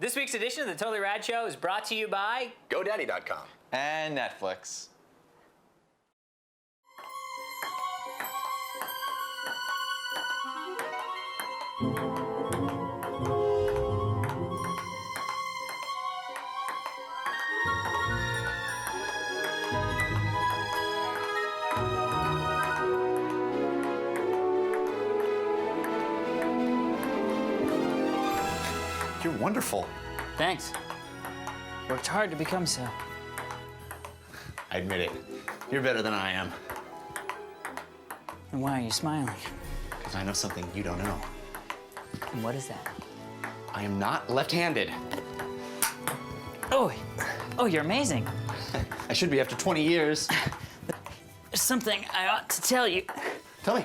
This week's edition of the Totally Rad Show is brought to you by GoDaddy.com and Netflix. You're wonderful. Thanks. Worked hard to become so. I admit it. You're better than I am. And why are you smiling? Because I know something you don't know. And what is that? I am not left-handed. Oh, you're amazing. I should be after 20 years. There's something I ought to tell you. Tell me.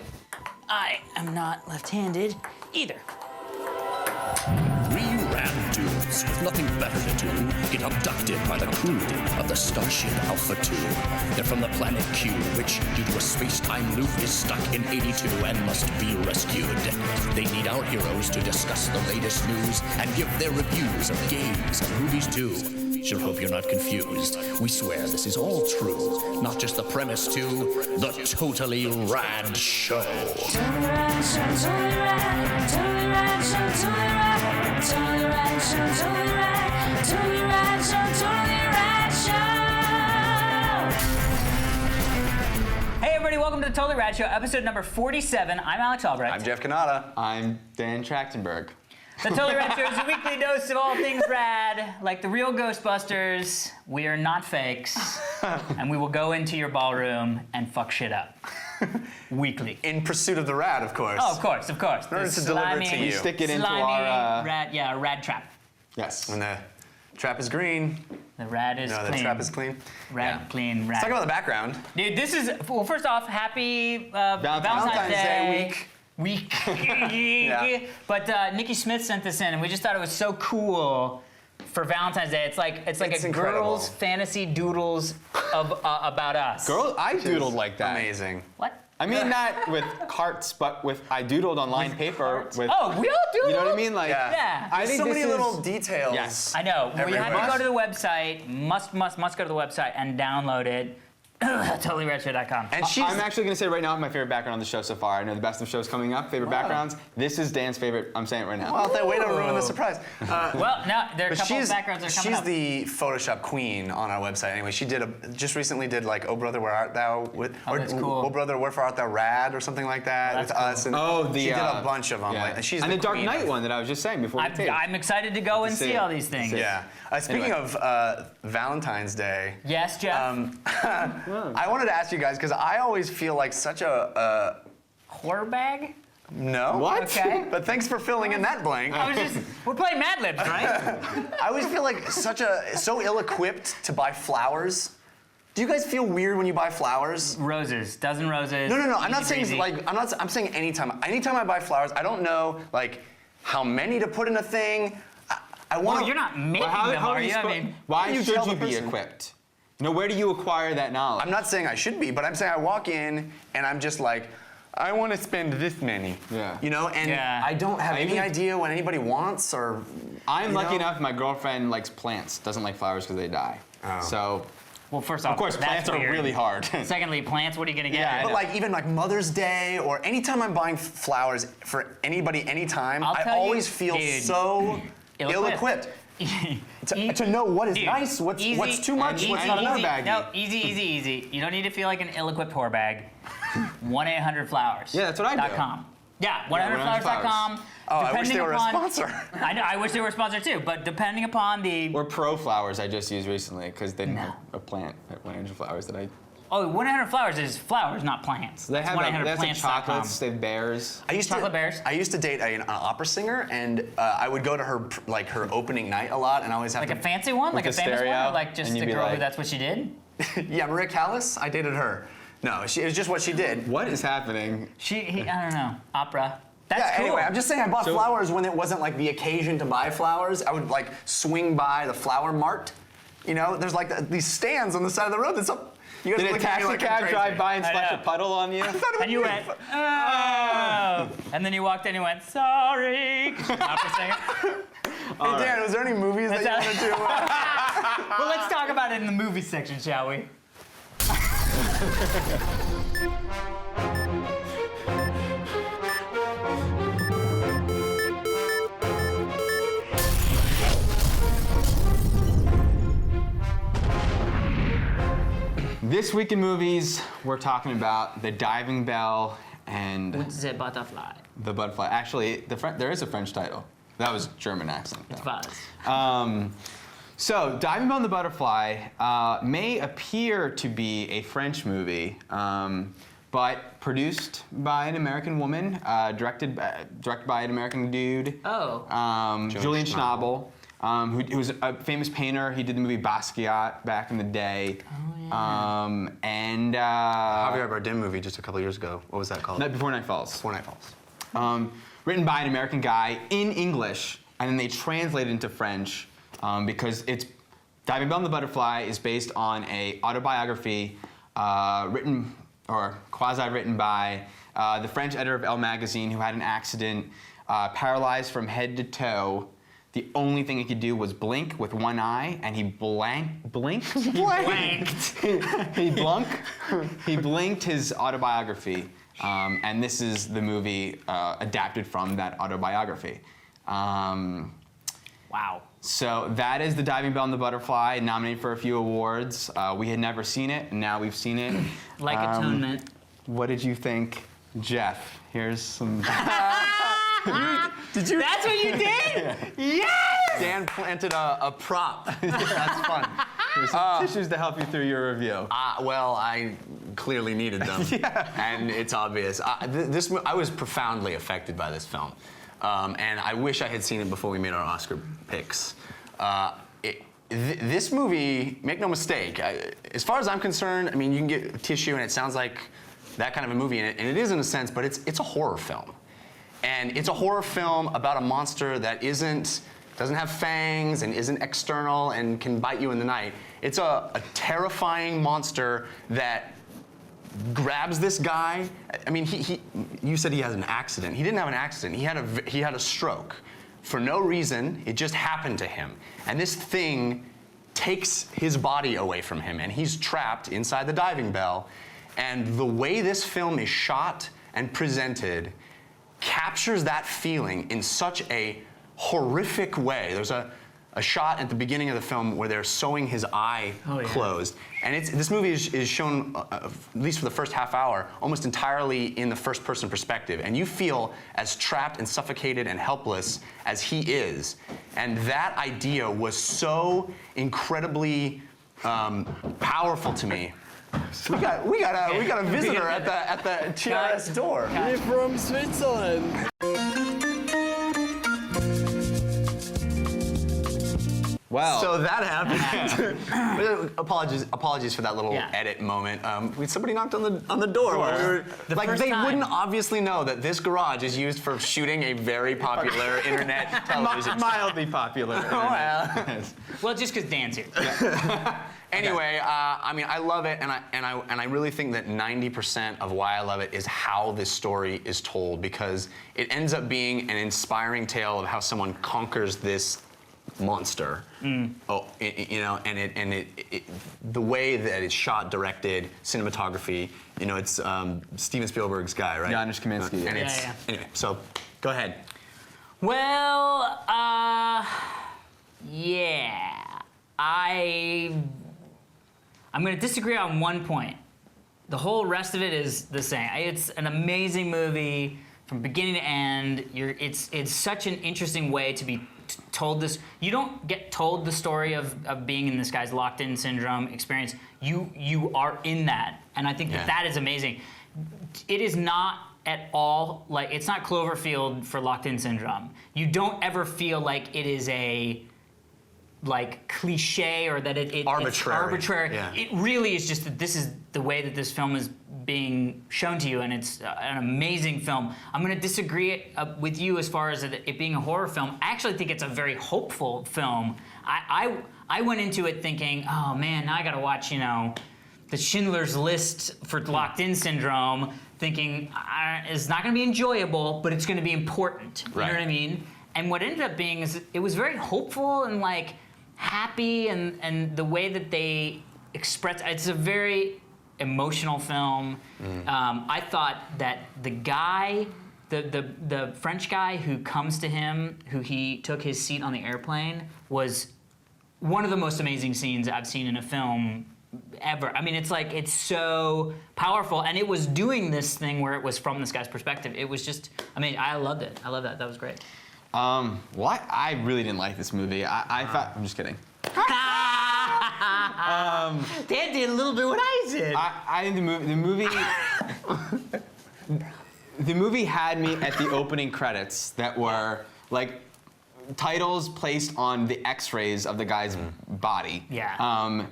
I am not left-handed either. We rad dudes with nothing better to do get abducted by the crew of the Starship Alpha 2. They're from the planet Q, which, due to a space-time loop, is stuck in 82 and must be rescued. They need our heroes to discuss the latest news and give their reviews of games and movies too. Sure hope you're not confused. We swear this is all true, not just the premise too. The Totally Rad Show. Totally Rad Show, Totally Rad, Totally Rad Show, Totally Rad, Totally Rad Show, Totally Rad, Totally Rad Show, Totally Rad Show. Hey everybody, welcome to the Totally Rad Show, episode number 47. I'm Alex Albrecht. I'm Jeff Canada. I'm Dan Trachtenberg. The Totally Rad Show is a weekly dose of all things rad. Like the real Ghostbusters, we are not fakes. And we will go into your ballroom and fuck shit up. Weekly. In pursuit of the rad, of course. Oh, of course. In order to deliver it to you. Stick it into slimy our, rad, a rad trap. Yes. When the trap is green. The rad is No, clean. the trap is clean. Rad, clean, rad. Let's talk about the background. Dude, this is, well, first off, happy Valentine's Day week. Yeah. But Nikki Smith sent this in, and we just thought it was so cool for Valentine's Day. It's like It's a incredible. girls' fantasy doodles of about us. Girl, I doodled like that. Amazing. What? I mean not with hearts, but I doodled on lined paper with. Oh, we all doodle. You know what I mean? Like. Yeah. I There's think so many this little is- details. Yes. I know. We have to Everywhere. go to the website. Must go to the website and download it. TotallyRedShow.com. And she's I'm actually gonna say right now my favorite background on the show so far. I know the best of shows coming up. Favorite backgrounds. This is Dan's favorite. I'm saying it right now. well, that way to ruin the surprise. Well, no, there are a But couple of backgrounds that are coming she's up. the Photoshop queen on our website. Anyway, she just recently did like "Oh Brother, Where Art Thou?" with Oh, that's cool. "Oh Brother, Wherefore Art Thou Rad?" or something like that That's with us. And she did a bunch of them. Yeah. Like, she's and the Dark queen Knight of- one that I was just saying before the tape. I'm excited to go and see see it. all these things. Yeah. Speaking Anyway. of Valentine's Day, Yes, Jeff. I wanted to ask you guys because I always feel like such a Horror bag? no. What? Okay. But thanks for filling in that blank. We're playing Mad Libs, right? I always feel like so ill-equipped to buy flowers. Do you guys feel weird when you buy flowers? Roses, dozen roses. No. I'm not easy saying breezy. like I'm saying anytime. Anytime I buy flowers, I don't know like how many to put in a thing. I want. Well, you're not making How them, are are you you? I suppo- mean, Why you should tell you the be person? equipped? You know, where do you acquire that knowledge? I'm not saying I should be, but I'm saying I walk in and I'm just like, I want to spend this many. Yeah. You know, and Yeah. I don't have any even- idea what anybody wants or. I'm you lucky know? enough. My girlfriend likes plants. Doesn't like flowers because they die. Oh. So, well, first off, of course, that's plants are weird. really hard. Secondly, plants, what are you gonna get? Yeah, I But know. like even like Mother's Day or anytime I'm buying flowers for anybody anytime, I'll I tell you, always feel dude, so ill-equipped. ill-equipped to know what is nice, what's too much, easy, what's not easy. enough. baggy. No, easy. You don't need to feel like an ill-equipped whore bag. 1-800-Flowers. Yeah, that's what I do. .com. Yeah, 1-800-Flowers.com. Oh, I wish they were a Depending sponsor. upon- I know, I wish they were a sponsor too, but depending upon the... Or Pro Flowers I just used recently because they didn't have a plant at 100 Flowers that I. Oh, 1-800-Flowers is flowers, not plants. They have It's they have like 1-800-plants.com. chocolates. They have bears. Chocolate bears? I used to date an opera singer, and I would go to her her opening night a lot, and I always have Like to. a fancy one? Like the a famous one? stereo, Or like just and the you'd be girl who like- that's what she did? Yeah, Maria Callas. I dated her. No, it was just what she did. What is happening? I don't know. Opera. That's Yeah, cool. anyway, I'm just saying I bought So- flowers when it wasn't like the occasion to buy flowers. I would like swing by the flower mart. You know, there's like these stands on the side of the road that's up. You guys Did a looked at me taxi like I'm cab crazy. drive by and I splash know. a puddle on you? And you went, oh. And then you walked in and you went, sorry. Not for saying. Hey, Dan, was there any movies that you wanted to? Well, let's talk about it in the movie section, shall we? This week in movies, we're talking about The Diving Bell and The butterfly. The Butterfly. Actually, there is a French title. That was German accent. Though. Buzz. So, Diving Bell and the Butterfly may appear to be a French movie, but produced by an American woman, directed by an American dude. Oh. Julian Schnabel, who was a famous painter. He did the movie Basquiat back in the day. Oh, yeah. And Javier Bardem movie just a couple years ago. What was that called? Night Before Night Falls. Before Night Falls. Written by an American guy in English, and then they translate it into French because it's Diving Bell and the Butterfly is based on a autobiography written or quasi-written by the French editor of Elle magazine who had an accident, paralyzed from head to toe. The only thing he could do was blink with one eye, and he blinked. He Blanked. He blinked his autobiography, and this is the movie adapted from that autobiography. Wow. So that is The Diving Bell and the Butterfly, nominated for a few awards. We had never seen it, and now we've seen it. Like Atonement. What did you think, Jeff? Here's some. Did you? That's what you did? Yes! Dan planted a prop. That's fun. Here's some tissues to help you through your review. Well, I clearly needed them, and it's obvious. I was profoundly affected by this film, and I wish I had seen it before we made our Oscar picks. This movie, make no mistake, as far as I'm concerned, I mean, you can get tissue, and it sounds like that kind of a movie, and it is in a sense, but it's a horror film. And it's a horror film about a monster that doesn't have fangs and isn't external and can bite you in the night. It's a terrifying monster that grabs this guy. I mean, you said he has an accident. He didn't have an accident. He had a stroke. For no reason, it just happened to him. And this thing takes his body away from him, and he's trapped inside the diving bell. And the way this film is shot and presented captures that feeling in such a horrific way. There's a shot at the beginning of the film where they're sewing his eye closed. And this movie is shown, at least for the first half hour, almost entirely in the first person perspective. And you feel as trapped and suffocated and helpless as he is. And that idea was so incredibly powerful to me. We got a visitor at the TRS door. We're from Switzerland. Well, So that happened. Apologies for that little Yeah. edit moment. Somebody knocked on the door. While we were, The like first they time. wouldn't obviously know that this garage is used for shooting a very popular internet television. mildly popular. Well, just because Dan's here. Anyway, I mean, I love it, and I really think that 90% of why I love it is how this story is told, because it ends up being an inspiring tale of how someone conquers this monster. Oh, you know, and the way that it's shot, directed, cinematography. You know, it's Steven Spielberg's guy, right? Janusz Kaminski. And it's Yeah. anyway. So, go ahead. Well, yeah. I'm going to disagree on one point. The whole rest of it is the same. It's an amazing movie from beginning to end. It's such an interesting way to be told this. You don't get told the story of being in this guy's locked-in syndrome experience. You are in that, and I think that is amazing. It is not at all like, it's not Cloverfield for locked-in syndrome. You don't ever feel like it is a cliche or that it's arbitrary. Yeah. It really is just that this is the way that this film is being shown to you, and it's an amazing film. I'm going to disagree with you as far as it being a horror film. I actually think it's a very hopeful film. I went into it thinking, oh man, now I got to watch, the Schindler's List for locked-in syndrome, thinking it's not going to be enjoyable, but it's going to be important. You know what I mean? And what ended up being is it was very hopeful and like happy, and the way that they express it's a very emotional film. I thought that the guy, the French guy who comes to him, who he took his seat on the airplane, was one of the most amazing scenes I've seen in a film ever. I mean, it's so powerful, and it was doing this thing where it was from this guy's perspective. It was just, I mean, I loved it. I love that. That was great. Well, I really didn't like this movie. I thought, I'm just kidding. Dan did a little bit what I did. I think the movie had me at the opening credits that were like titles placed on the X-rays of the guy's body. Yeah.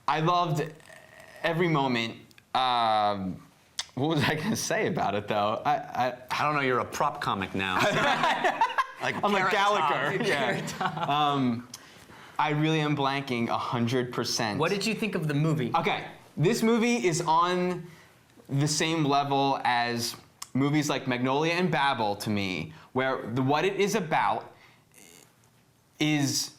I loved every moment. What was I gonna say about it though? I don't know. You're a prop comic now. I'm like Gallagher. Yeah. I really am blanking 100%. What did you think of the movie? Okay, this movie is on the same level as movies like Magnolia and Babel to me, where what it is about is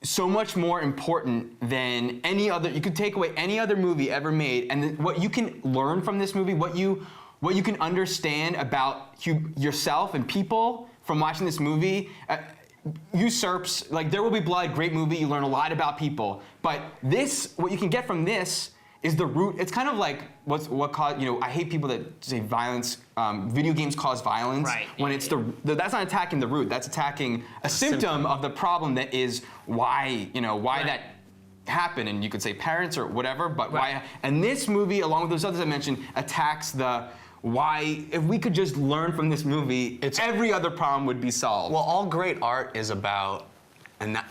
so much more important than any other. You could take away any other movie ever made, and what you can learn from this movie, what you can understand about yourself and people from watching this movie. Usurps, like There Will Be Blood, great movie, you learn a lot about people. But this, what you can get from this is the root. It's kind of like what caused, I hate people that say violence, video games cause violence. Right. When it's that's not attacking the root, that's attacking a symptom of the problem that is why that happened. And you could say parents or whatever, but why, and this movie, along with those others I mentioned, attacks the why, if we could just learn from this movie, every other problem would be solved. Well, all great art is about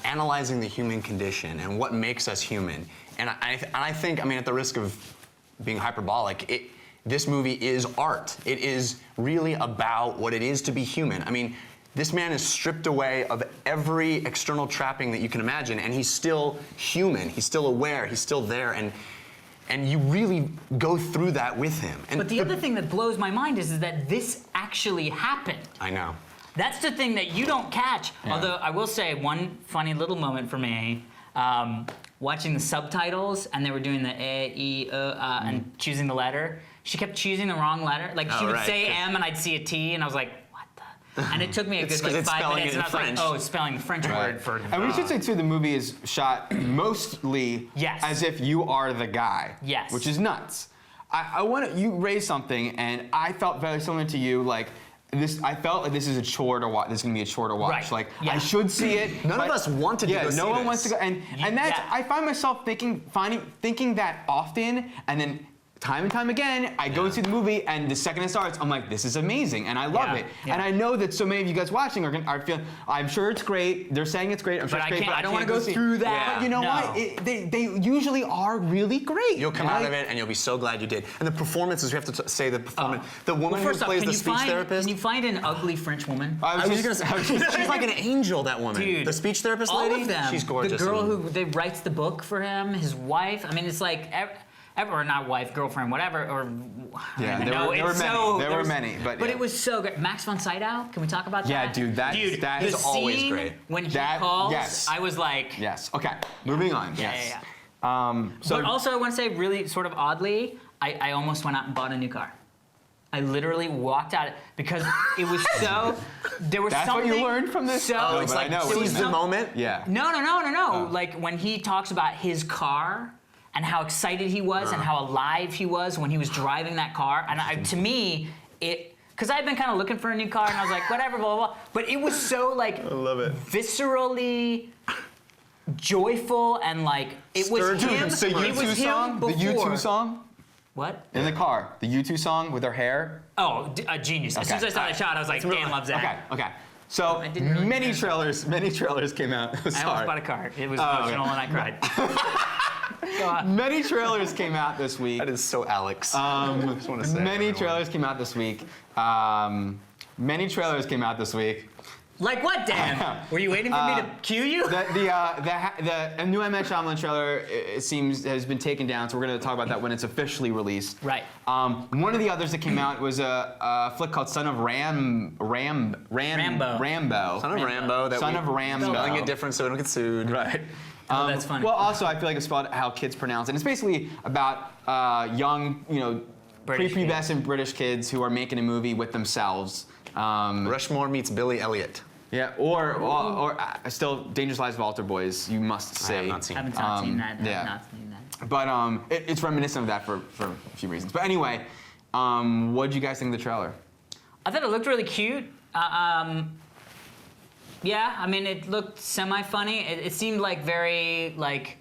analyzing the human condition and what makes us human. And I think, at the risk of being hyperbolic, this movie is art. It is really about what it is to be human. I mean, this man is stripped away of every external trapping that you can imagine, and he's still human. He's still aware. He's still there. And you really go through that with him. But the other thing that blows my mind is that this actually happened. I know. That's the thing that you don't catch. Yeah. Although I will say one funny little moment for me, watching the subtitles and they were doing the A, E, and choosing the letter. She kept choosing the wrong letter. Like she would say M and I'd see a T and I was like, and it took me a good 5 minutes, and I was like, "Oh, it's spelling the French word for." And we should say too, the movie is shot mostly as if you are the guy. Yes. Which is nuts. You raised something, and I felt very similar to you. Like this, I felt like this is a chore to watch. This is gonna be a chore to watch. Right. Like I should see it. None of us wanted to go see this. No one wants to go, and that's I find myself thinking that often, and then. Time and time again, I go and see the movie, and the second it starts, I'm like, this is amazing, and I love it. Yeah. And I know that so many of you guys watching are feeling, I'm sure it's great, they're saying it's great, I'm sure it's great, but I don't want to go through that. But you know what? They usually are really great. You'll come out of it, and you'll be so glad you did. And the performances, we have to say the performance. The woman who plays the speech therapist. Can you find an ugly French woman? I was just gonna say, she's like an angel, that woman. Dude, the speech therapist lady? All of them. She's gorgeous. The girl who writes the book for him, his wife, it's like... or not wife, girlfriend, whatever, or there were many, but it was so great. Max von Sydow, can we talk about that? Yeah, dude, that is always great. When he calls, I was like, yes. Okay, moving on. Yeah. But also, I want to say, really, sort of oddly, I almost went out and bought a new car. I literally walked out because it was so. There was That's something. What you learned from this. So it's like seize the moment. Yeah. No. Like when he talks about his car. And how excited he was, and how alive he was when he was driving that car. And to me, because I've been kind of looking for a new car, and I was like, whatever, blah, blah, blah. But it was so, like, I love it. Viscerally joyful, and, like, it was him. So U2 song? The U2 song? What? In the car. The U2 song with her hair? Oh, a genius. As soon as I saw that shot, I was like, Dan loves that. Okay. So really many trailers came out. I almost bought a car. It was emotional, and I cried. Many trailers came out this week. That is so Alex. I just want to say many trailers came out this week. Like what, Dan? Were you waiting for me to cue you? The new M. Night Shyamalan trailer it seems has been taken down, so we're going to talk about that when it's officially released. Right. One of the others that came out was a flick called Son of Rambow. Rambow. Son of Rambo. Son of Rambo. Spelling it different so we don't get sued. Right. Oh, that's funny. Well, also I feel like it's about how kids pronounce it. And it's basically about young, British prepubescent British kids who are making a movie with themselves. Rushmore meets Billy Elliot. Yeah, or still Dangerous Lives of Altar Boys. You must say. I have not seen. Haven't seen that. yeah. Not seen that. But it's reminiscent of that for a few reasons. But anyway, what did you guys think of the trailer? I thought it looked really cute. Yeah, I mean, it looked semi-funny. It seemed like very, like...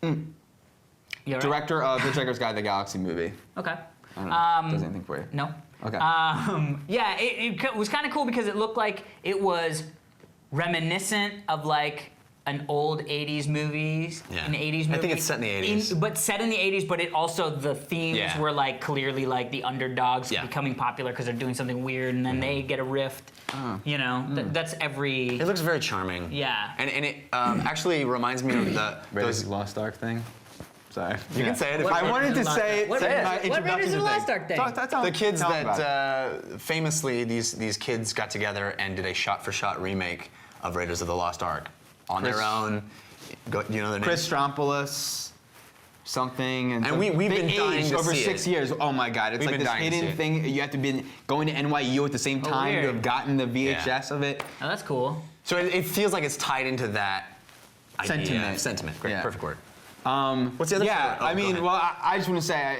You all right? Director of The Hitchhiker's Guide to the Galaxy movie. Okay. I don't know. Does anything for you? No. Okay. Yeah, it was kind of cool because it looked like it was reminiscent of like an old 80s movies, Yeah. an 80s movie. I think it's set in the 80s. But set in the 80s, but it also, the themes Yeah. were like clearly like the underdogs Yeah. becoming popular because they're doing something weird and then they get a rift. You know, that's every... It looks very charming. Yeah. And it actually reminds me of Raiders those. of the Lost Ark thing. Sorry. You can say it if I you want. wanted to say it. What say Raiders- it. what Raiders of the Lost Ark thing? The kids Tell me about it. that famously these kids got together and did a shot-for-shot remake of Raiders of the Lost Ark on Chris- their own. You know their names? Chris Strompoulos, something, and And we've they been dying aged to over see 6 it. years. Oh my God! It's We've like been this dying to see hidden it. thing. You have to be going to NYU at the same time to weird. have gotten the VHS of it. Oh, that's cool. So it feels like it's tied into that idea. Sentiment. Sentiment. Great. Yeah. Perfect word. What's the other Yeah, trailer? Oh, I go mean, ahead. well, I just want to say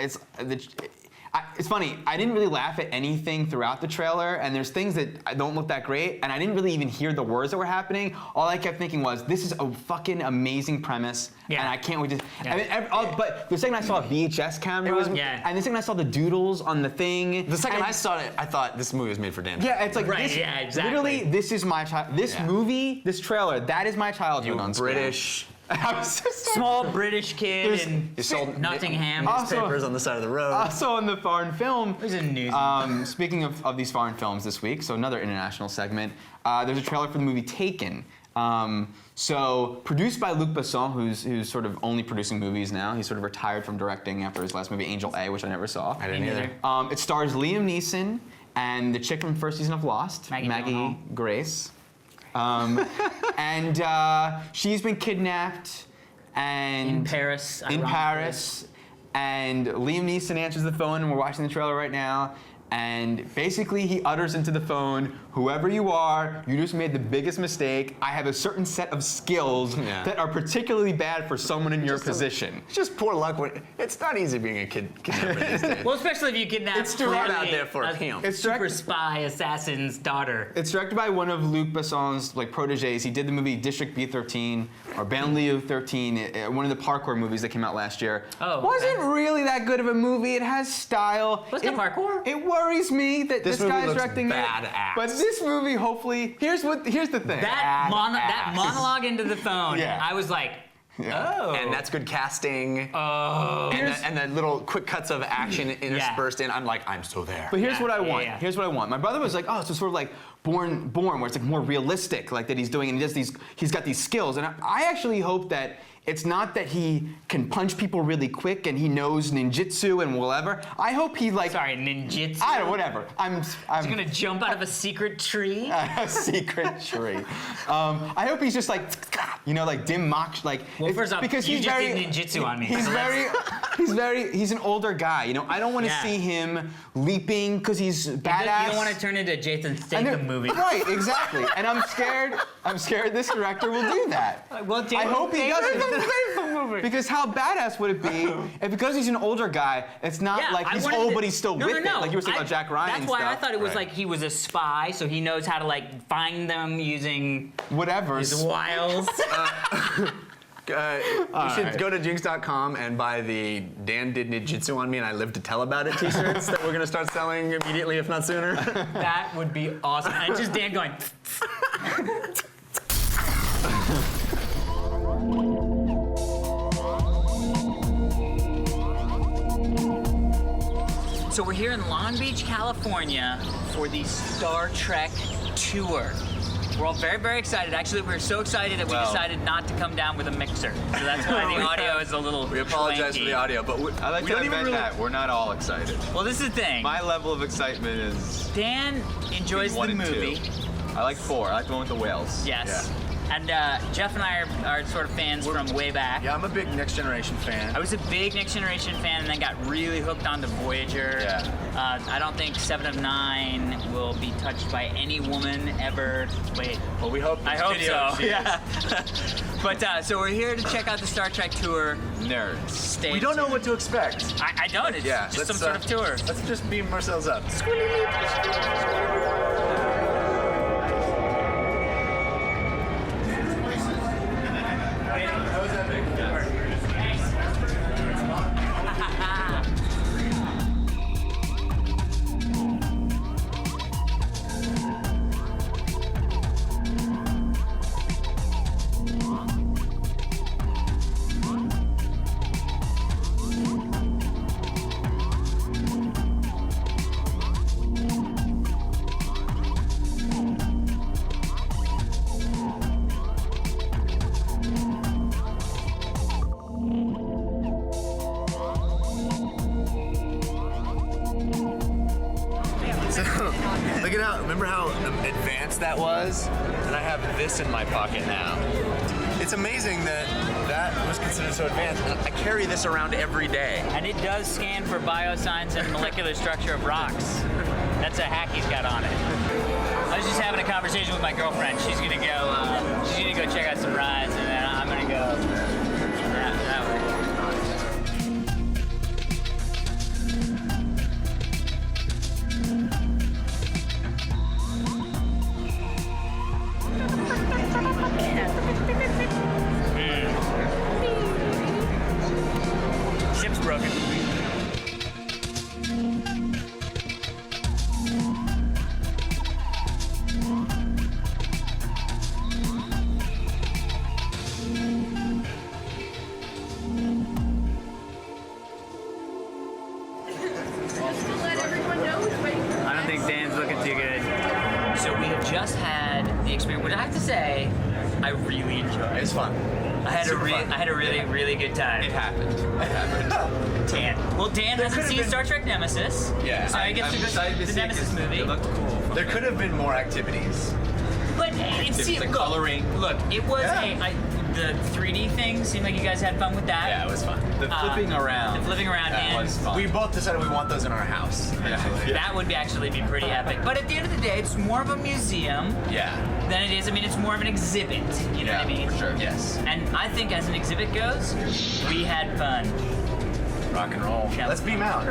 it's funny. I didn't really laugh at anything throughout the trailer, and there's things that don't look that great, and I didn't really even hear the words that were happening. All I kept thinking was, this is a fucking amazing premise, Yeah. and I can't wait to. Yeah. I mean, but the second I saw a VHS camera, Yeah. and the second I saw the doodles on the thing, The second and- I saw it, I thought this movie was made for Dan. yeah, it's like Right, this. yeah, exactly. Literally, this is my child. This Yeah. movie, this trailer, that is my childhood You on screen. British. I was just Small British kid There's- in You sold Nottingham. Also- newspapers on the side of the road. Also in the foreign film. There's a news. Speaking of these foreign films this week, so another international segment, there's a trailer for the movie Taken. So produced by Luc Besson, who's sort of only producing movies now. He's sort of retired from directing after his last movie, Angel A, which I never saw. I didn't Me either. neither. It stars Liam Neeson and the chick from the first season of Lost, Maggie Maggie Gyllenhaal. Grace. And she's been kidnapped and in Paris. in ironically. Paris, and Liam Neeson answers the phone, and we're watching the trailer right now, and basically he utters into the phone, whoever you are, you just made the biggest mistake. I have a certain set of skills Yeah. that are particularly bad for someone in your position. It's just poor luck. It's not easy being a kidnapper these days. Well, especially if you kidnap It's too hard clearly out there for a him. It's super direct- spy assassin's daughter. It's directed by one of Luc Besson's proteges. He did the movie District B13 or Banlieue 13, one of the parkour movies that came out last year. Oh, Wasn't okay. really that good of a movie. It has style. What's the parkour? It worries me that This this movie guy's looks directing badass. it. But this movie, hopefully, here's the thing. That Badass. monologue into the phone. Yeah. I was like, Yeah. oh. And that's good casting. Oh. And the little quick cuts of action interspersed in. I'm like, I'm so there. But here's what I yeah, want. yeah. Here's what I want. My brother was like, oh, so sort of like Born, where it's like more realistic, like that he's doing, and he's got these skills. And I actually hope that it's not that he can punch people really quick and he knows ninjutsu and whatever. I hope he Sorry, ninjutsu. I don't, whatever. I'm He's gonna jump out of a secret tree. a secret tree. I hope he's just like dim mock, like. Well, it's- first off, because you he's just very, did ninjutsu on me, He's so he's an older guy. I don't want to Yeah. see him leaping because he's badass. You don't want to turn into a Jason And Statham movie. Right, exactly. And I'm scared this director will do that. Well, I Jason hope he Statham doesn't. Because how badass would it be if, because he's an older guy, it's not Yeah, like I he's wanted old to- but he's still no, with no, it, no. like you were saying about Jack Ryan That's and why I stuff. thought it was Right. like he was a spy, so he knows how to find them using Whatever. his wiles. You should go to jinx.com and buy the Dan did ninjutsu on me and I live to tell about it t-shirts that we're going to start selling immediately, if not sooner. That would be awesome. And just Dan going. So we're here in Long Beach, California for the Star Trek tour. We're all very, very excited. Actually, we're so excited that we decided not to come down with a mixer. So that's why the audio is a little We apologize schwanky. for the audio, but I like we to don't even admit really... that we're not all excited. Well, this is the thing. My level of excitement is Dan enjoys the 1 and 2. movie. I like 4. I like the one with the whales. Yes. And Jeff and I are sort of fans from way back. Yeah, I'm a big Next Generation fan. I was a big Next Generation fan and then got really hooked onto Voyager. Yeah. I don't think 7 of 9 will be touched by any woman ever. Wait. Well, we hope. I hope so. Yeah. But so we're here to check out the Star Trek tour. Nerds. Stay We don't know tuned. what to expect. I don't. It's Yeah, just some let's, sort of tour. Let's just beam ourselves up. So, look at how, remember how advanced that was? And I have this in my pocket now. It's amazing that that was considered so advanced. And I carry this around every day. And it does scan for biosigns and molecular structure of rocks. That's a hack he's got on it. I was just having a conversation with my girlfriend. She's gonna go check out some rides, and then I'm gonna go that way. Ship's broken. I don't think Dan's looking too good. So we have just had the experience, which I have to say, I really enjoyed. It's fun. I had Super fun. a really, really good time. It happened. It happened. Dan. Well, Dan hasn't could've seen been- Star Trek Nemesis. Yeah. So I get to go see the Nemesis movie. It looked cool. There could have been more activities. But The coloring. Look, it was Yeah. the 3D thing seemed like you guys had fun with that. Yeah, it was fun. The flipping around. The flipping around, That and was fun. We both decided we want those in our house. Eventually. that would actually be pretty epic. But at the end of the day, it's more of a museum Yeah. than it is. I mean, it's more of an exhibit. You know what I mean? For sure. Yes. And I think as an exhibit goes, we had fun. Rock and roll. Yeah. Let's beam out.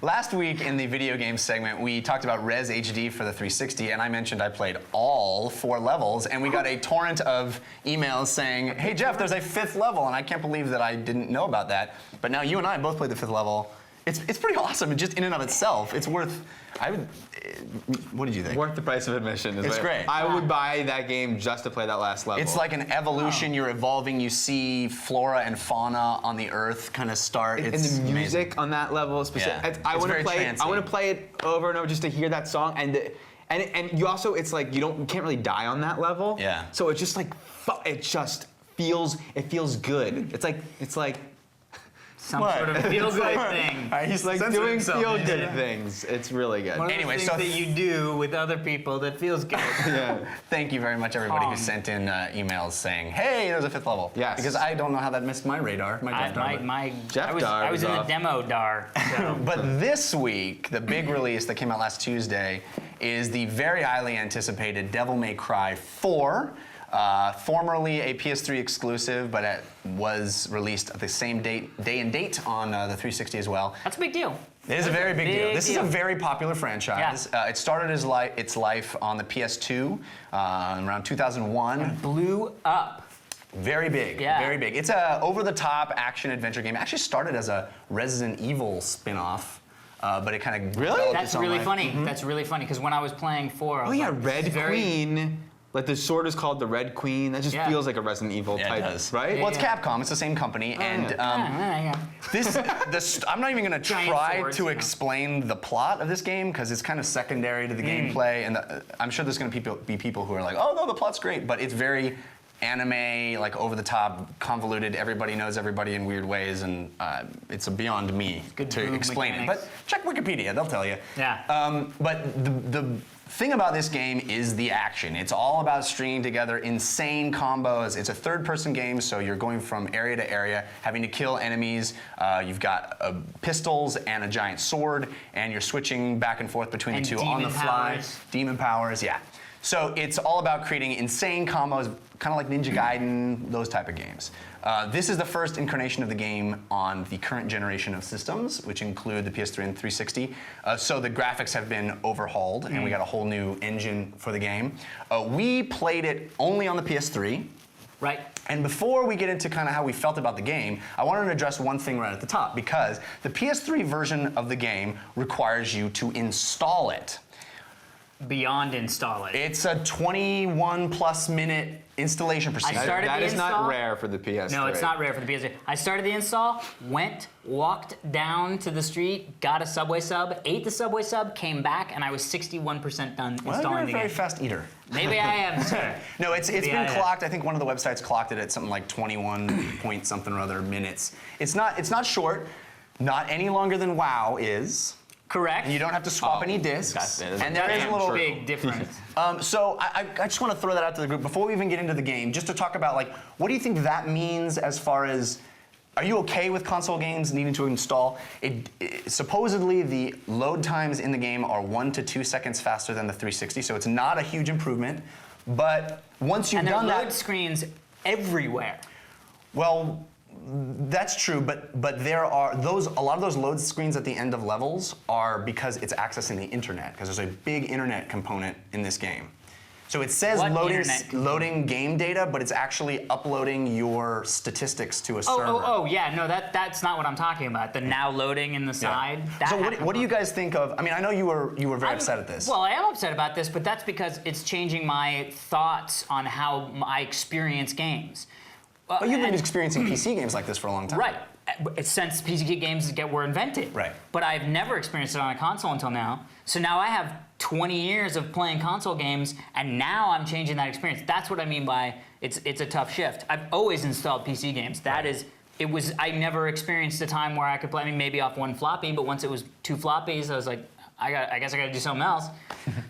Last week in the video game segment, we talked about Res HD for the 360, and I mentioned I played all 4 levels, and we got a torrent of emails saying, hey Jeff, there's a 5th level, and I can't believe that I didn't know about that. But now you and I both played the 5th level. It's pretty awesome, just in and of itself. It's worth, what did you think? Worth the price of admission. It's great. I would buy that game just to play that last level. It's like an evolution, you're evolving, you see flora and fauna on the earth kind of start. and It's the music amazing. on that level is specific. Yeah. I It's want to very play. trancy. I want to play it over and over just to hear that song, and you also, it's like you can't really die on that level. Yeah. So it's just like it just feels good. It's like Some What? sort of feel-good thing. All right, he's like censoring doing himself. feel good things. It's really good. One of Anyway, those so- things that you do with other people that feels good. Yeah. Thank you very much, everybody who Calm. sent in emails saying, "Hey, there's a 5th level." Yes. Because I don't know how that missed my radar. Jeff I was Dar was in the off. demo dar. So. But this week, the big release that came out last Tuesday is the very highly anticipated Devil May Cry 4. Formerly a PS3 exclusive, but it was released at the same day and date on the 360 as well. That's a big deal. It is a very big deal. Big This is a deal. very popular franchise. It started its life on the PS2 around 2001. Blew up. Very big, Yeah. very big. It's a over-the-top action-adventure game. It actually started as a Resident Evil spin-off. but it kind of Really? That's really funny. That's really funny because when I was playing 4, I Oh was yeah, like, this Red is very- Queen. Like the sword is called the Red Queen. That just Yeah. feels like a Resident Evil Yeah, type, it does. right? Well, it's Yeah. Capcom. It's the same company, and Yeah. I'm not even going to Giant try swords, to you know. explain the plot of this game because it's kind of secondary to the gameplay, and I'm sure there's going to be people who are like, "Oh no, the plot's great," but it's very anime, like over the top, convoluted. Everybody knows everybody in weird ways, and it's beyond me Good to move explain mechanics. it. But check Wikipedia; they'll tell you. Yeah. But the thing about this game is the action. It's all about stringing together insane combos. It's a third-person game, so you're going from area to area, having to kill enemies. You've got pistols and a giant sword, and you're switching back and forth between And the two on the demon fly. powers. Demon powers, yeah. So it's all about creating insane combos, kind of like Ninja Gaiden, those type of games. This is the first incarnation of the game on the current generation of systems, which include the PS3 and 360. So the graphics have been overhauled, and we got a whole new engine for the game. We played it only on the PS3. Right. And before we get into kind of how we felt about the game, I wanted to address one thing right at the top, because the PS3 version of the game requires you to install it. Beyond install it. It's a 21+ minute installation procedure. started That the is not install. rare for the PS3. No, it's not rare for the PS3. I started the install, walked down to the street, got a Subway sub, ate the Subway sub, came back, and I was 61% done Well, you're installing a the very game. fast eater. Maybe I am, sir. No, it's Maybe been I am. clocked. I think one of the websites clocked it at something like 21 point something or other minutes. It's not short, not any longer than WoW is. Correct. You don't have to swap any discs. that is And there is a little big difference. So I just want to throw that out to the group before we even get into the game, just to talk about like what do you think that means as far as are you okay with console games needing to install? Supposedly the load times in the game are 1 to 2 seconds faster than the 360, so it's not a huge improvement. But once you've And there are done load that, screens everywhere. well, that's true, but there are a lot of those load screens at the end of levels are because it's accessing the internet, because there's a big internet component in this game. So it says What internet loading game data, but it's actually uploading your statistics to a server. Yeah, no, that's not what I'm talking about. The now loading in the side. That So happens. what do you guys think of? I mean, I know you were very upset at this. Well, I am upset about this, but that's because it's changing my thoughts on how I experience games. But you've been experiencing PC games like this for a long time. Right. Since PC games were invented. Right. But I've never experienced it on a console until now. So now I have 20 years of playing console games, and now I'm changing that experience. That's what I mean by it's a tough shift. I've always installed PC games. I never experienced a time where I could play, I mean, maybe off one floppy, but once it was 2 floppies, I was like, I guess I got to do something else.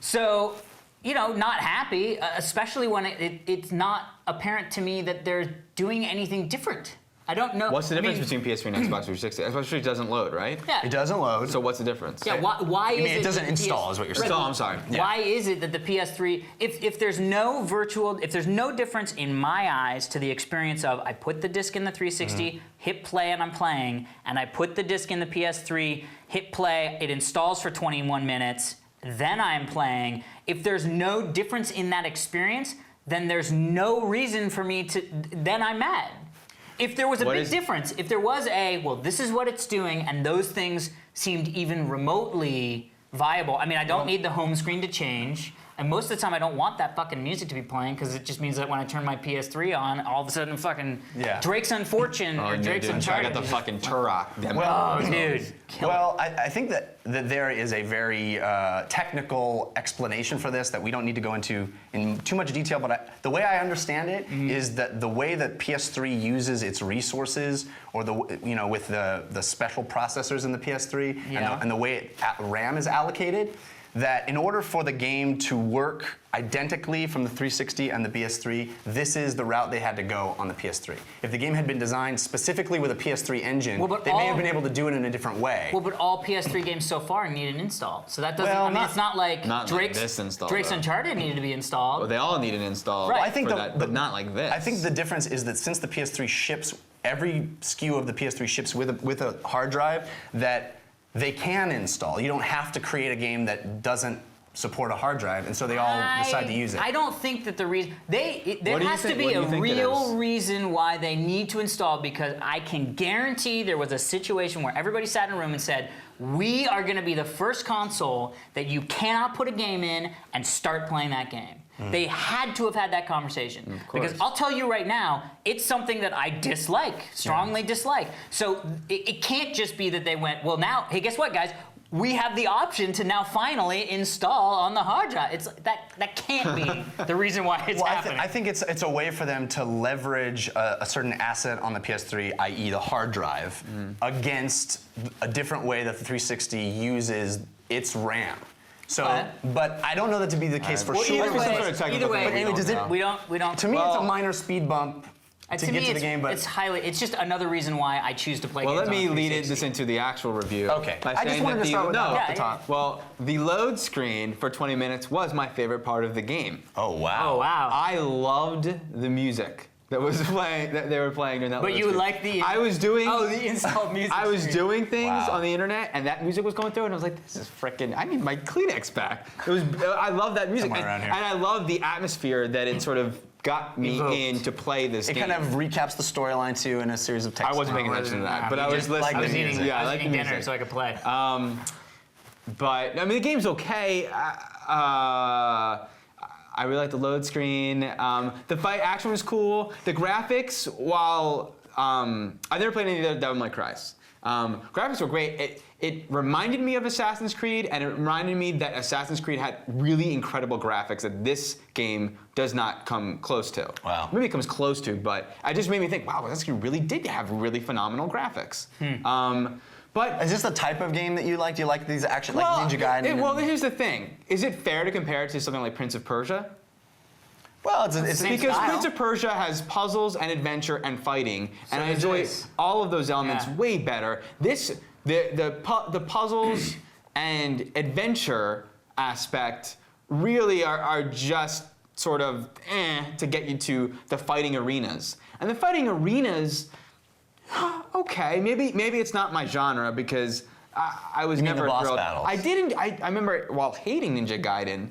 So, not happy, especially when it's not apparent to me that they're doing anything different. I don't know. What's the difference between PS3 and Xbox 360? Xbox 360 doesn't load, right? Yeah. It doesn't load. So what's the difference? Yeah, why is I mean, it doesn't that the install, is what you're saying. Oh, I'm sorry. Yeah. Why is it that the PS3, if there's no difference in my eyes to the experience of I put the disc in the 360, hit play and I'm playing, and I put the disc in the PS3, hit play, it installs for 21 minutes, then I'm playing. If there's no difference in that experience, then there's no reason for me then I'm mad. If there was a big difference, if there was this is what it's doing, and those things seemed even remotely viable. I mean, I don't need the home screen to change, and most of the time I don't want that fucking music to be playing, because it just means that when I turn my PS3 on, all of a sudden fucking Drake's Unfortunate or Drake's I Uncharted. got the fucking Turok demo. Oh, dude. Well, I think that there is a very technical explanation for this that we don't need to go into in too much detail, but the way I understand it is that the way that PS3 uses its resources, or with the special processors in the PS3 and the way RAM is allocated, that in order for the game to work identically from the 360 and the PS3, this is the route they had to go on the PS3. If the game had been designed specifically with a PS3 engine, they may have been able to do it in a different way. Well, but all PS3 games so far need an install. So that doesn't, Well, it's not like Drake's, this install, Drake's though. Uncharted needed to be installed. Well, they all need an install. Right. I think but not like this. I think the difference is that since the PS3 ships, every SKU of the PS3 ships with a hard drive, that they can install. You don't have to create a game that doesn't support a hard drive, and so they all decide to use it. I don't think that the reason there What do you has to think- be what do a you think it real is? reason why they need to install, because I can guarantee there was a situation where everybody sat in a room and said, we are going to be the first console that you cannot put a game in and start playing that game. They had to have had that conversation. Because I'll tell you right now, it's something that I dislike, strongly dislike. So it can't just be that they went, well now, hey, guess what, guys? We have the option to now finally install on the hard drive. It's that can't be the reason why it's happening. I think it's a way for them to leverage a certain asset on the PS3, i.e. the hard drive, against a different way that the 360 uses its RAM. So, but I don't know that to be the case for sure. Either way, But anyway, does it? we don't. To me, it's a minor speed bump to me, get to the game, but it's just another reason why I choose to play games Well, let me on lead 360. this into the actual review. Okay. by I just saying wanted that to start with that off the Yeah, top. Well, the load screen for 20 minutes was my favorite part of the game. Oh wow. Oh wow. I loved the music that was playing, that they were playing during that. But load you screen. like the I was doing. the installed music. I was screen. doing things Wow. on the internet, and that music was going through, and I was like, "This is freaking! I need my Kleenex back." It was. I love that music, Somewhere and, around here. and I love the atmosphere that it sort of got me Evoked. in to play this It game. kind of recaps the storyline too in a series of text. I wasn't paying attention to that, but I was listening. I was to eating, music. Yeah, I I was like the eating dinner music. so I could play. But I mean, the game's okay. I really like the load screen. The fight action was cool. The graphics, while I've never played any of the Devil May Cry's. Graphics were great. It reminded me of Assassin's Creed, and it reminded me that Assassin's Creed had really incredible graphics that this game does not come close to. Wow. Maybe it comes close to, but it just made me think, wow, Assassin's Creed really did have really phenomenal graphics. But Is this the type of game that you like? Do you like these action, like Ninja Gaiden? well, here's the thing. Is it fair to compare it to something like Prince of Persia? Well, it's same Because style. Prince of Persia has puzzles and adventure and fighting, and I does enjoy this. all of those elements Yeah. way better. The puzzles and adventure aspect really are just sort of to get you to the fighting arenas. And the fighting arenas, okay, maybe it's not my genre because I was mean never the boss thrilled. battles? I remember while hating Ninja Gaiden,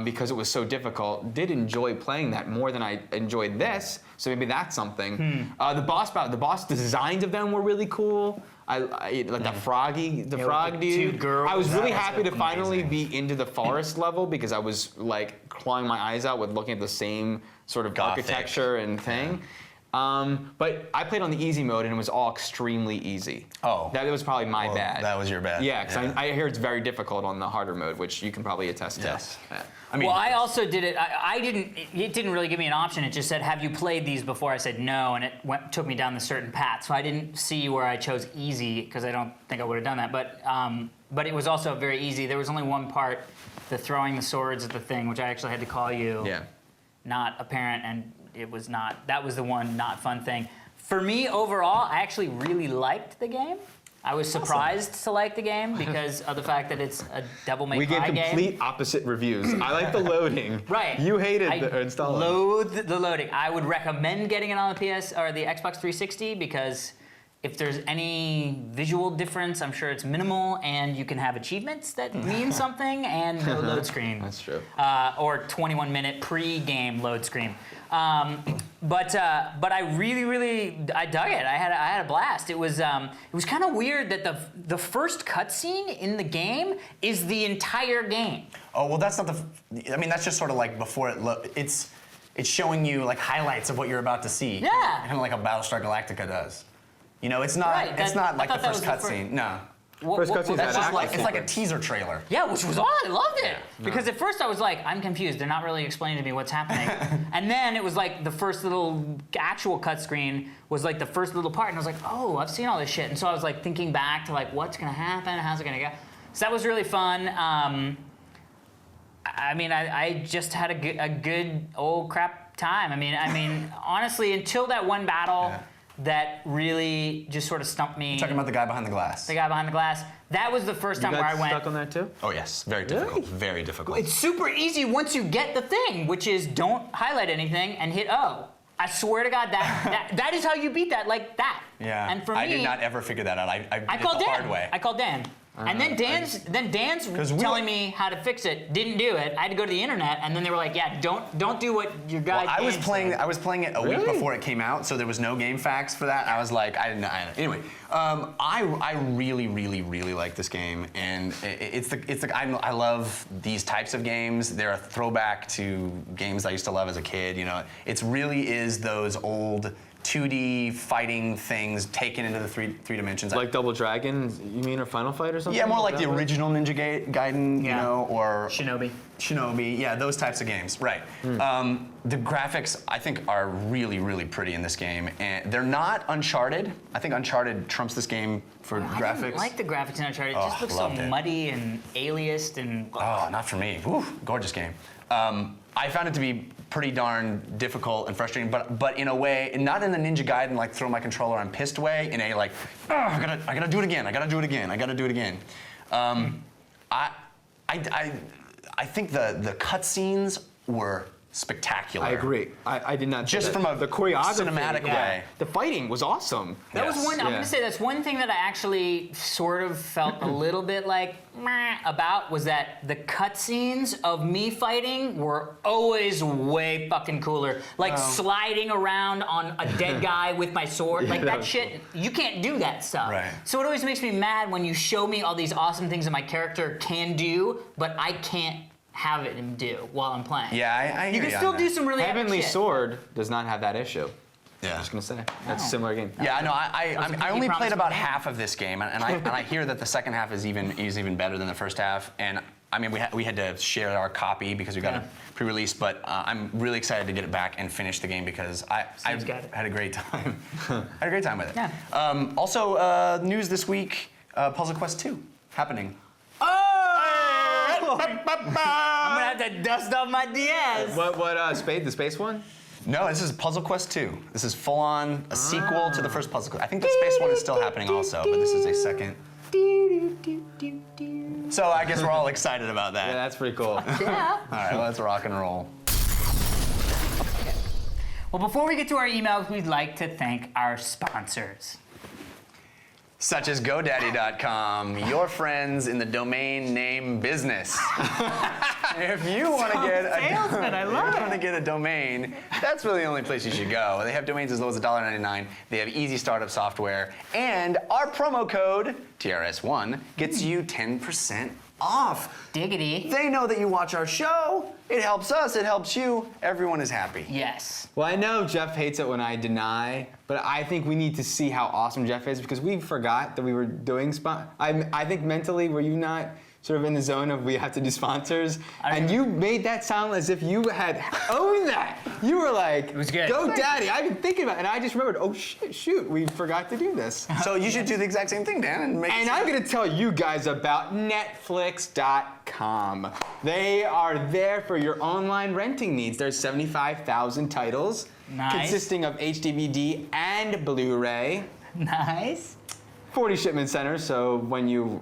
because it was so difficult, did enjoy playing that more than I enjoyed this. So maybe that's something. The boss designs of them were really cool. I like the froggy, the frog with the two dude. girls. I was really That was happy to finally amazing. be into the forest level because I was like clawing my eyes out with looking at the same sort of Gothic. architecture and thing. But I played on the easy mode and it was all extremely easy. Oh. That was probably my Well, bad. that was your bad. Yeah, because Yeah. I hear it's very difficult on the harder mode, which you can probably attest to. Yes. Yeah. I mean, Well, I also did it. I didn't. It didn't really give me an option. It just said, "Have you played these before?" I said no, and it took me down the certain path. So I didn't see where I chose easy because I don't think I would have done that. But it was also very easy. There was only one part, the throwing the swords at the thing, which I actually had to call you. Yeah. Not apparent, and it was not. That was the one not fun thing. For me, overall, I actually really liked the game. I was surprised to like the game because of the fact that it's a Devil May We gave Cry game. complete opposite reviews. I like the loading. Right. You hated I the installing. loathe the loading. I would recommend getting it on the PS or the Xbox 360 because if there's any visual difference, I'm sure it's minimal, and you can have achievements that mean something and no load screen. That's true. Or 21-minute pre-game load screen. But I really I dug it. I had a blast. It was kind of weird that the first cutscene in the game is the entire game. oh well, that's not the. I mean, that's just sort of like before it's showing you like highlights of what you're about to see. Yeah. Kind of like a Battlestar Galactica does. You know, it's not. Right, It's not I like the thought that first was the cutscene. No. First cutscene's That's that just like action it's like a sequence. teaser trailer. Yeah, which was odd. I loved it. Because at first I was like, I'm confused. They're not really explaining to me what's happening. And then it was like the first little actual cut screen was like the first little part. And I was like, oh, I've seen all this shit. And so I was like thinking back to like, what's going to happen? How's it going to go? So that was really fun. I mean, I just had a good old crap time. I mean, honestly, until that one battle that really just sort of stumped me. Talking about the guy behind the glass. The guy behind the glass. That was the first time You where I got went. stuck on that too? Oh yes, very difficult. Very difficult. It's super easy once you get the thing, which is don't highlight anything and hit O. I swear to God, that is how you beat that, like that. Yeah. And for me, I did not ever figure that out. I beat I it called the Dan. hard way. I called Dan. And then Dan's we- telling me how to fix it. Didn't do it. I had to go to the internet, and then they were like, "Yeah, don't do what your guy." Well, I was Dan playing. said." I was playing it a week before it came out, so there was no game facts for that. I was like, I didn't know. Anyway, I really like this game, and I love these types of games. They're a throwback to games I used to love as a kid. You know, it really is those old 2D fighting things taken into the three dimensions. Like Double Dragon, you mean, or Final Fight or something? Yeah, more Is like that the what- original Ninja Gaiden, you Yeah. know, or Shinobi. yeah, those types of games, right. The graphics, I think, are really pretty in this game, and they're not Uncharted. I think Uncharted trumps this game for I graphics. didn't like the graphics in Uncharted. It just Oh, looks so loved it. muddy and aliased and. Oh, not for me. Woo, gorgeous game. I found it to be pretty darn difficult and frustrating, but in a way, not in a Ninja Gaiden like throw my controller on pissed way, in a like, oh, I gotta do it again. I gotta do it again. I think the cutscenes were spectacular. I agree. I did not. Just say from that. a the choreography, cinematic way. The fighting was awesome. That was Yes. one. I'm Yeah. gonna say that's one thing that I actually sort of felt a little bit like meh about was that the cutscenes of me fighting were always way fucking cooler. Like sliding around on a dead guy with my sword, like that that was shit. You can't do that stuff. Right. So it always makes me mad when you show me all these awesome things that my character can do, but I can't have it and do while I'm playing. Yeah, I You hear can on still that. do some really epic Heavenly shit. Sword does not have that issue. Yeah. I'm just gonna say that's a similar game. Yeah, no, I was a only pinky played promise about from me. half of this game, and I hear that the second half is even better than the first half. And I mean, we had to share our copy because we got Yeah. it pre-release. But I'm really excited to get it back and finish the game because I Steve's got it. had a great time. Had a great time with it. Yeah. Also, news this week: Puzzle Quest 2 happening. I'm gonna have to dust off my DS. What Spade, the space one? No, this is Puzzle Quest 2. This is full-on a sequel to the first Puzzle Quest. I think the space one is still happening also, but this is a second. So I guess we're all excited about that. Yeah, that's pretty cool. Yeah. All right, let's rock and roll. Well, before we get to our emails, we'd like to thank our sponsors. Such as GoDaddy.com, your friends in the domain name business. If you want to get a domain, that's really the only place you should go. They have domains as low as $1.99. They have easy startup software, and our promo code TRS1 gets you 10% off. Diggity. They know that you watch our show. It helps us. It helps you. Everyone is happy. Yes. Well, I know Jeff hates it when I deny, but I think we need to see how awesome Jeff is because we forgot that we were doing I think mentally, were you not sort of in the zone of we have to do sponsors? And you made that sound as if you had owned that. You were like, was good. Go Daddy. I've been thinking about it. And I just remembered, oh shoot, we forgot to do this. So you should do the exact same thing, Dan, and make And I'm going to tell you guys about Netflix.com. They are there for your online renting needs. There's 75,000 titles Nice. consisting of HD, and Blu-ray. Nice. 40 shipment centers, so when you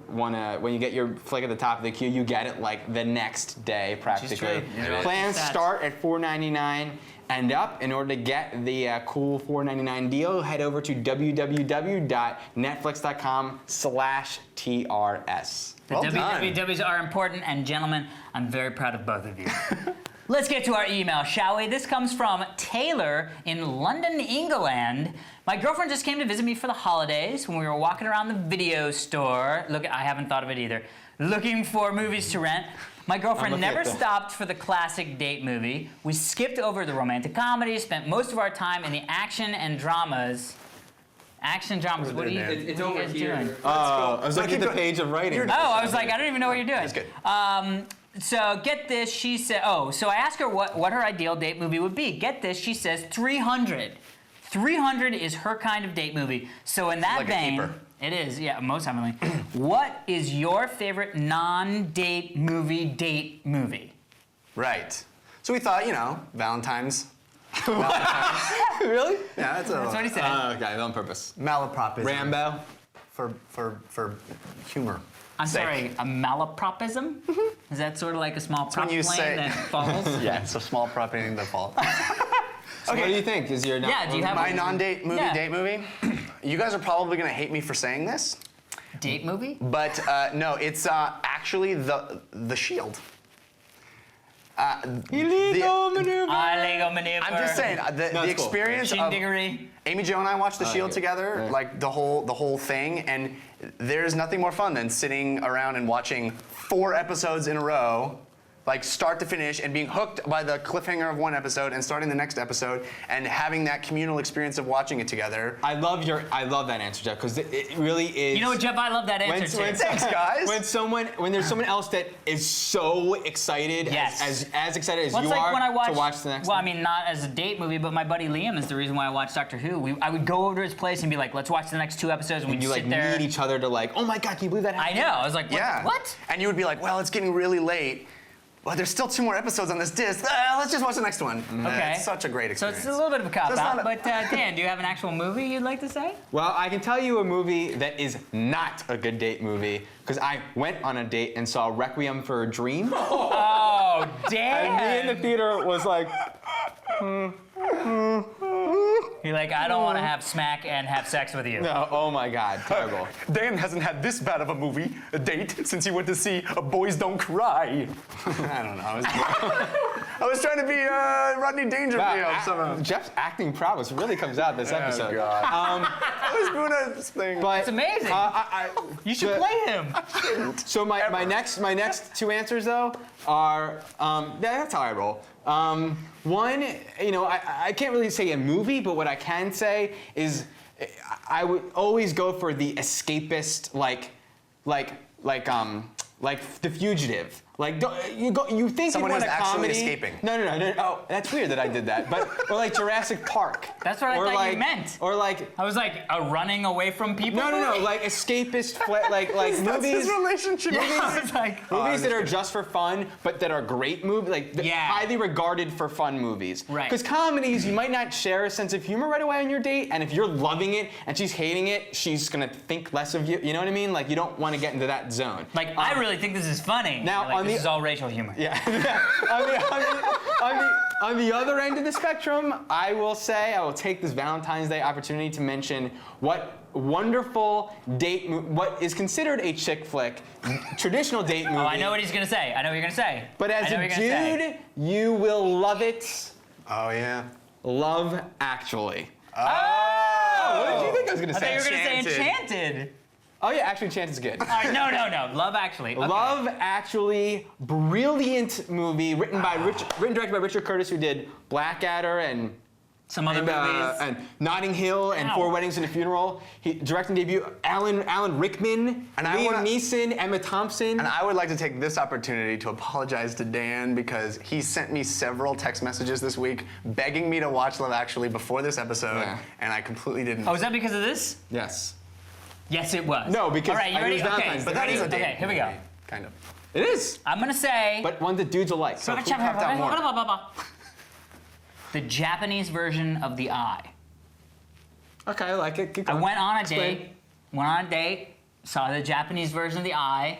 get your flick at the top of the queue, you get it like the next day practically. true. Yeah. Plans Stats. start at $4.99 and up. In order to get the cool $4.99 deal, head over to www.netflix.com/TRS. The Well done. WWWs are important, and gentlemen, I'm very proud of both of you. Let's get to our email, shall we? This comes from Taylor in London, England. My girlfriend just came to visit me for the holidays when we were walking around the video store. Look, I haven't thought of it either. Looking for movies to rent. My girlfriend looking never at that. stopped for the classic date movie. We skipped over the romantic comedies, spent most of our time in the action and dramas. Action dramas, what are you, It's what are you over guys here. doing? I was looking at the page of writing. Oh, I was like, I don't even know what you're doing. That's good. So get this, she said, so I asked her what her ideal date movie would be. Get this, she says 300. 300 is her kind of date movie. So in that Like a vein, keeper. it is, yeah, most definitely. What is your favorite non-date movie, Right. So we thought, Valentine's. Really? Yeah, that's That's what he said. Okay, on purpose. malapropism. Rambow. For humor. I'm sake. sorry, a malapropism? Is that sort of like a small prop when you plane say- that falls? Yeah, it's a small prop in the fall. So what do you think? Is your Yeah, do you have My non-date movie, Yeah. date movie. You guys are probably gonna hate me for saying this, Date movie? But no, it's actually the Shield. Illegal maneuver. Illegal maneuver. I'm just saying the it's cool. experience of Shindiggery. Amy Jo and I watched The Shield yeah. together, Right. like the whole thing, and there's nothing more fun than sitting around and watching 4 episodes in a row, like start to finish, and being hooked by the cliffhanger of one episode and starting the next episode and having that communal experience of watching it together. I love that answer, Jeff, because it really is. You know what, Jeff? I love that answer too. Thanks, guys. When there's someone else that is so excited, Yes. as excited as Well, you it's like are when I watched, to watch the next well, one. I mean, not as a date movie, but my buddy Liam is the reason why I watched Doctor Who. I would go over to his place and be like, let's watch the next 2 episodes, and we'd And you sit like there. need each other to like, oh my God, can you believe that I happened? know. I was like, what? Yeah. What? And you would be like, well, it's getting really late. Well, there's still 2 more episodes on this disc. Let's just watch the next one. Okay. It's such a great So experience. it's a little bit of a cop So it's out. not a- But Dan, do you have an actual movie you'd like to say? Well, I can tell you a movie that is not a good date movie because I went on a date and saw Requiem for a Dream. Oh, damn. And me in the theater was like, You're like, I don't want to have smack and have sex with you. no, oh my God, terrible. Dan hasn't had this bad of a date since he went to see Boys Don't Cry. I don't know. I was trying to be Rodney Dangerfield somehow. Jeff's acting prowess really comes out this episode. Oh, God. I was doing a thing. But It's amazing. You should the- play him. So my next 2 answers though are that's how I roll. One, you know, I can't really say a movie, but what I can say is I would always go for the escapist, like The Fugitive. Like you think Someone you want who's a actually comedy? escaping. No. Oh, that's weird that I did that. But or like Jurassic Park. That's what I or thought like, you meant. Or like. I was like, a running away from people No, movie? like escapist, like That's movies. his relationship. I was like, Movies that are just for fun, but that are great movies, like Yeah. highly regarded for fun movies. Right. Because comedies, you might not share a sense of humor right away on your date, and if you're loving it and she's hating it, she's gonna think less of you. You know what I mean? Like you don't want to get into that zone. like, I really think this is funny. Now, You're like, on this the- is all racial humor. Yeah. On the other end of the spectrum, I will take this Valentine's Day opportunity to mention what wonderful what is considered a chick flick, traditional date movie. Oh, I know what he's gonna say. I know what you're gonna say. But as I know a what you're gonna say. dude, you will love it. Oh, yeah. Love Actually. Oh! What did you think I was gonna I thought say? you were gonna say Enchanted. Oh yeah, actually, Chance is good. All right, no. Love Actually. Okay. Love Actually, brilliant movie written directed by Richard Curtis, who did Blackadder and Some other movies. and Notting Hill and Ow. 4 Weddings and a Funeral. He directing debut. Alan Rickman, And I Liam wanna- Neeson, Emma Thompson. And I would like to take this opportunity to apologize to Dan because he sent me several text messages this week begging me to watch Love Actually before this episode, Yeah. and I completely didn't. Oh, is that because of this? Yes. Yes, it was. No, because All right, you it ready? was Okay. Valentine's Day. But that is a date. Okay, here we go. movie, kind of. It is, I'm gonna say. but one that dudes will like. So who popped out more? The Japanese version of The Eye. Okay, I like it. Keep I going. went on a Explain. date, saw the Japanese version of The Eye.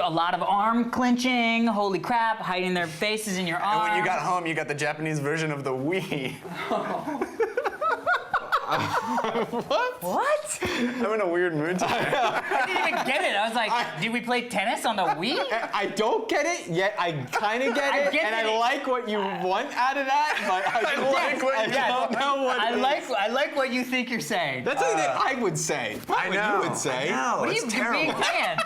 A lot of arm clenching, holy crap, hiding their faces in your And arm. when you got home, you got the Japanese version of the Wii. What? I'm in a weird mood today. I didn't even get it. I was like, did we play tennis on the Wii? I don't get it, yet I kind of get it, get and it. I like what you want out of that, but I don't know what I it is. like what you think you're saying. That's something that I would say. Not I what know. you would say. I know. What are It's you terrible. being Dan?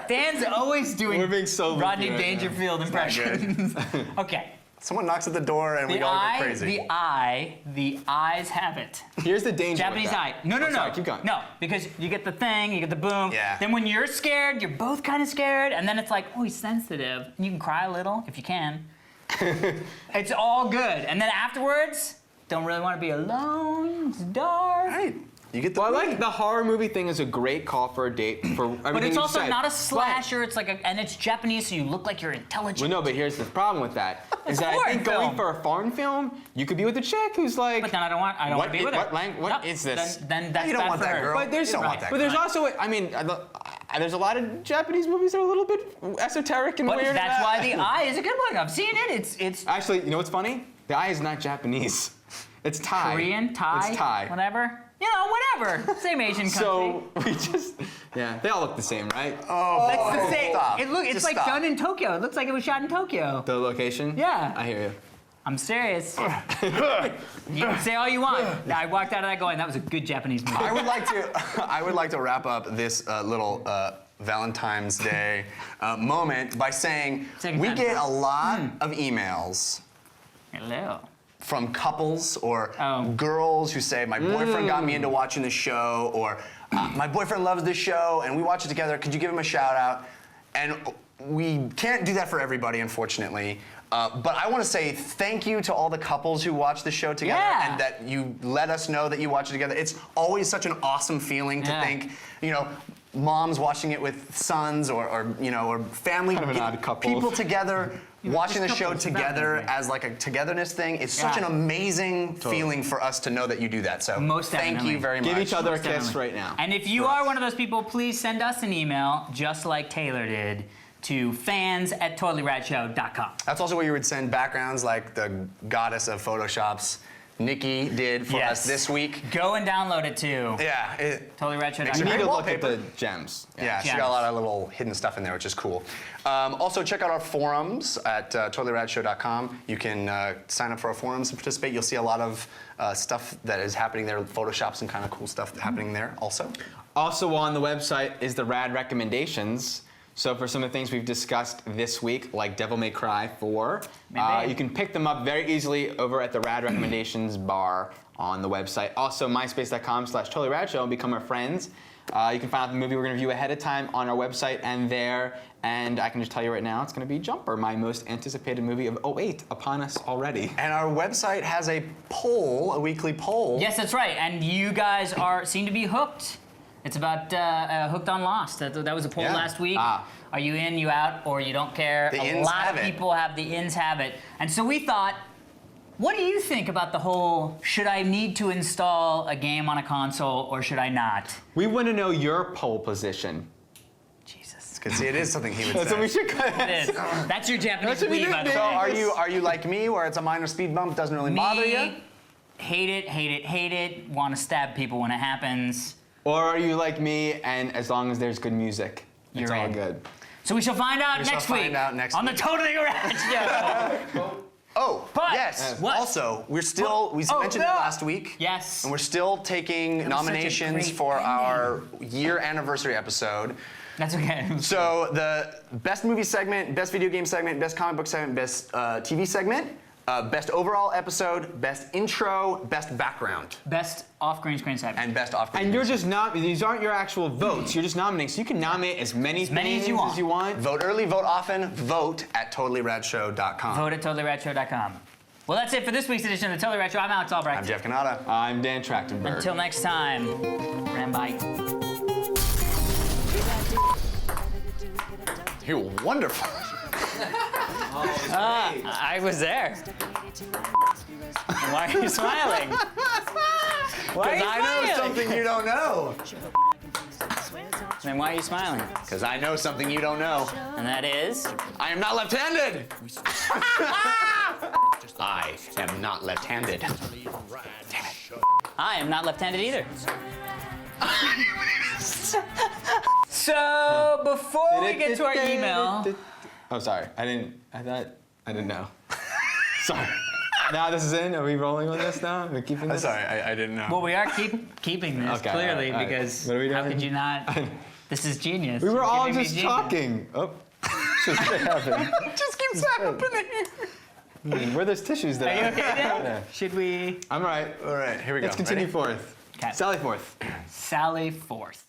Dan's always doing We're being so Rodney loopy right now. Dangerfield not impressions. Okay. Someone knocks at the door and we all go crazy. The eyes have it. Here's the danger with Japanese that. eye. No. Sorry, keep going. No, because you get the thing, you get the boom. Yeah. Then when you're scared, you're both kind of scared, and then it's like, oh, he's sensitive. You can cry a little if you can. It's all good. And then afterwards, don't really want to be alone. It's dark. Right. You get the Well, I Wii. like the horror movie thing is a great call for a date for everything But it's you also said. not a slasher. It's like and it's Japanese, so you look like you're intelligent. Well, no, but here's the problem with that. Is that I foreign think going film. for a foreign film, you could be with a chick who's like. But then I don't want to be with her. What is this? Then that's You don't bad want for that her. girl. But there's You don't want that but there's kind. also I mean there's a lot of Japanese movies that are a little bit esoteric and But weird. that's why The Eye is a good one. I've seen it. It's Actually, you know what's funny? The Eye is not Japanese. It's Thai. Korean, Thai, It's Thai. whatever. Yeah, You know, whatever. Same Asian country. So we just, yeah, they all look the same, right? That's the same. stop. It's Just like stop. done in Tokyo. It looks like it was shot in Tokyo. The location? Yeah. I hear you. I'm serious. You can say all you want. I walked out of that going, that was a good Japanese movie. I would like to wrap up this little Valentine's Day moment by saying Second we time. get a lot of emails Hello. from couples or Oh. girls who say, my boyfriend got me into watching the show, or my boyfriend loves this show and we watch it together. Could you give him a shout out? And we can't do that for everybody, unfortunately. But I want to say thank you to all the couples who watch the show together Yeah. and that you let us know that you watch it together. It's always such an awesome feeling to Yeah. think, you know, moms watching it with sons or you know, or family, Kind of an odd couple. people together watching the just show couples, it's about together that. as like a togetherness thing. It's such an Yeah. amazing feeling for us to know that you do that. So Most thank definitely. you very much. Give each other a Most kiss definitely. right now. And if you are one of those people, please send us an email, just like Taylor did, to fans@totallyradshow.com. That's also where you would send backgrounds like the goddess of Photoshops, Nikki, did for us this week. Go and download it too. Yeah, Totallyradshow.com. Makes You a need great to look at wallpaper. the gems. Yeah, she Yeah. got a lot of little hidden stuff in there, which is cool. Also, check out our forums at totallyradshow.com. You can sign up for our forums and participate. You'll see a lot of stuff that is happening there, Photoshops and kind of cool stuff happening there also. Also on the website is the rad recommendations. So for some of the things we've discussed this week, like Devil May Cry 4, Maybe. you can pick them up very easily over at the Rad Recommendations bar on the website. Also, myspace.com/totallyradshow and become our friends. You can find out the movie we're going to review ahead of time on our website and there. And I can just tell you right now, it's going to be Jumper, my most anticipated movie of 2008, upon us already. And our website has a poll, a weekly poll. Yes, that's right. And you guys seem to be hooked. It's about Hooked on Lost. That was a poll Yeah. last week. Ah. Are you in, you out, or you don't care? The a ins lot have of it. people have the ins have it. And so we thought, what do you think about the whole, should I need to install a game on a console or should I not? We want to know your poll position. Jesus. Because it is something he would That's say. what we should It is. That's your Japanese That's what we weed, by the did, way. So are you like me, where it's a minor speed bump, doesn't really bother you? Me, hate it, hate it, hate it, want to stab people when it happens. Or are you like me, and as long as there's good music, it's You're all in. good? So we shall find out We shall next find week out next on week. the Totally Rad Show. Oh, But- yes. What? Also, we mentioned it last week. Yes. And we're still taking was such a nominations great for ending. our year anniversary episode. That's okay. So the best movie segment, best video game segment, best comic book segment, best TV segment, best overall episode, best intro, best background, Best off-green screen segment. and best off. And you're just not, these aren't your actual votes. You're just nominating. So you can nominate as many many as things you want. Vote early, vote often, vote at totallyradshow.com. Vote at totallyradshow.com. Well, that's it for this week's edition of the Totally Rad Show. I'm Alex Albrecht. I'm Jeff Canada. I'm Dan Trachtenberg. Until next time, Rambow. You're wonderful. I was there. Why are you smiling? Why are Because you I know smiling? something you don't know. Then why are you smiling? Because I know something you don't know. And that is? I am not left-handed. I am not left-handed. I am not left-handed either. So before we get to our email, Oh, sorry. I didn't know. Sorry. Now this is in. Are we rolling with this now? We're keeping this? Sorry, I didn't know. well, we are keeping this Okay, clearly all right. because What are we how doing? could you not? This is genius. We were You're all giving me just genius. talking. Oh, just happened. It just keeps happening. Where there's tissues there. Are you okay then? Yeah. Should we? I'm all right. All right, here we go. Let's continue Ready? forth. Okay. Sally forth. Sally forth.